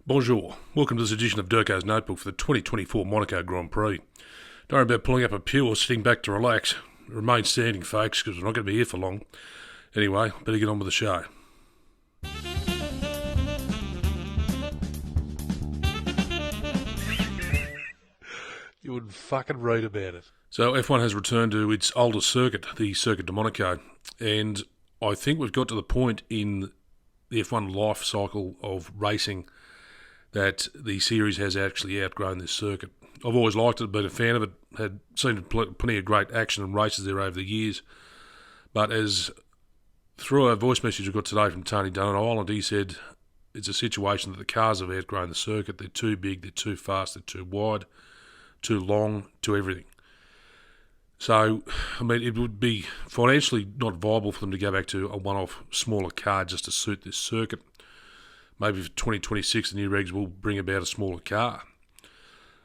Bonjour, welcome to this edition of DURKO's Notebook for the 2024 Monaco Grand Prix. Don't worry about pulling up a pew or sitting back to relax. Remain standing, folks, because we're not going to be here for long. Anyway, better get on with the show. You wouldn't fucking read about it. So F1 has returned to its oldest circuit, the Circuit de Monaco, and I think we've got to the point in the F1 life cycle of racing that the series has actually outgrown this circuit. I've always liked it, been a fan of it, had seen plenty of great action and races there over the years. But as through a voice message I got today from Tony Dunn on Ireland, he said it's a situation that the cars have outgrown the circuit. They're too big, they're too fast, they're too wide, too long, too everything. So, I mean, it would be financially not viable for them to go back to a one-off smaller car just to suit this circuit. Maybe for 2026 the new regs will bring about a smaller car.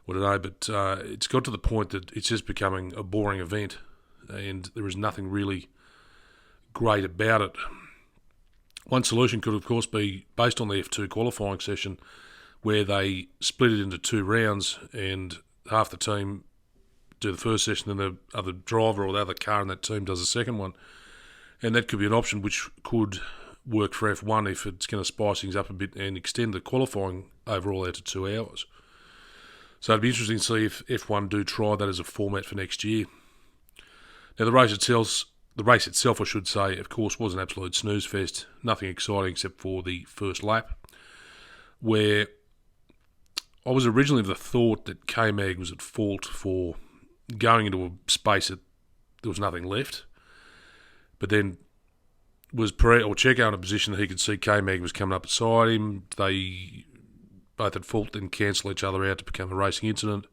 I don't know, but it's got to the point that it's just becoming a boring event and there is nothing really great about it. One solution could, of course, be based on the F2 qualifying session where they split it into two rounds and half the team do the first session and the other driver or the other car in that team does the second one. And that could be an option which could work for F1 if it's going to spice things up a bit and extend the qualifying overall out to 2 hours. So it'd be interesting to see if F1 do try that as a format for next year. Now the race itself, I should say, of course, was an absolute snooze fest. Nothing exciting except for the first lap, where I was originally of the thought that K-Mag was at fault for going into a space that there was nothing left. But then was Checo in a position that he could see K-Mag was coming up beside him. They both at fault, then cancel each other out to become a racing incident.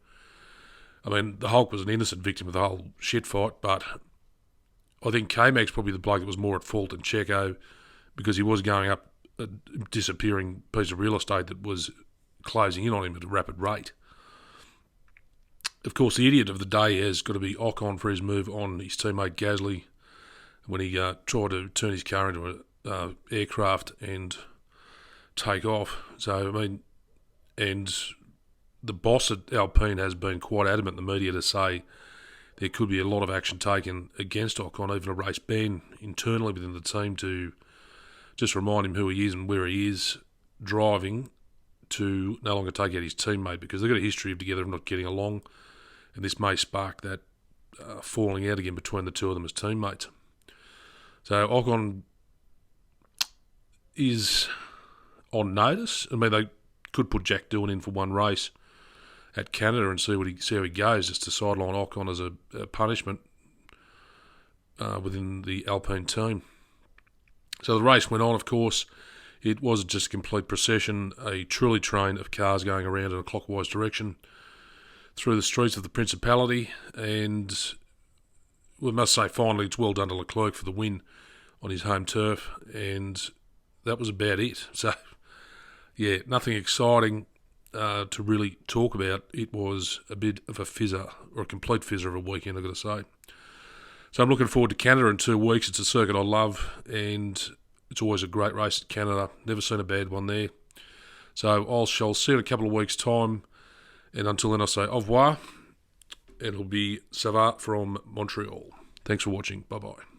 I mean, the Hulk was an innocent victim of the whole shit fight, but I think K-Mag's probably the bloke that was more at fault than Checo because he was going up a disappearing piece of real estate that was closing in on him at a rapid rate. Of course, the idiot of the day has got to be Ocon for his move on his teammate Gasly when he tried to turn his car into an aircraft and take off. So, I mean, and the boss at Alpine has been quite adamant in the media to say there could be a lot of action taken against Ocon, even a race ban internally within the team to just remind him who he is and where he is driving to no longer take out his teammate because they've got a history of together of not getting along, and this may spark that falling out again between the two of them as teammates. So Ocon is on notice. I mean, they could put Jack Doohan in for one race at Canada and see how he goes, just to sideline Ocon as a punishment within the Alpine team. So the race went on, of course. It wasn't just a complete procession, a truly train of cars going around in a clockwise direction through the streets of the Principality, and we must say finally it's well done to Leclerc for the win on his home turf, and that was about it. So, yeah, nothing exciting to really talk about. It was a bit of a fizzer, or a complete fizzer of a weekend, I've got to say. So I'm looking forward to Canada in 2 weeks. It's a circuit I love, and it's always a great race at Canada. Never seen a bad one there. So I shall see you in a couple of weeks' time, and until then I say au revoir. It'll be ça va from Montreal. Thanks for watching. Bye-bye.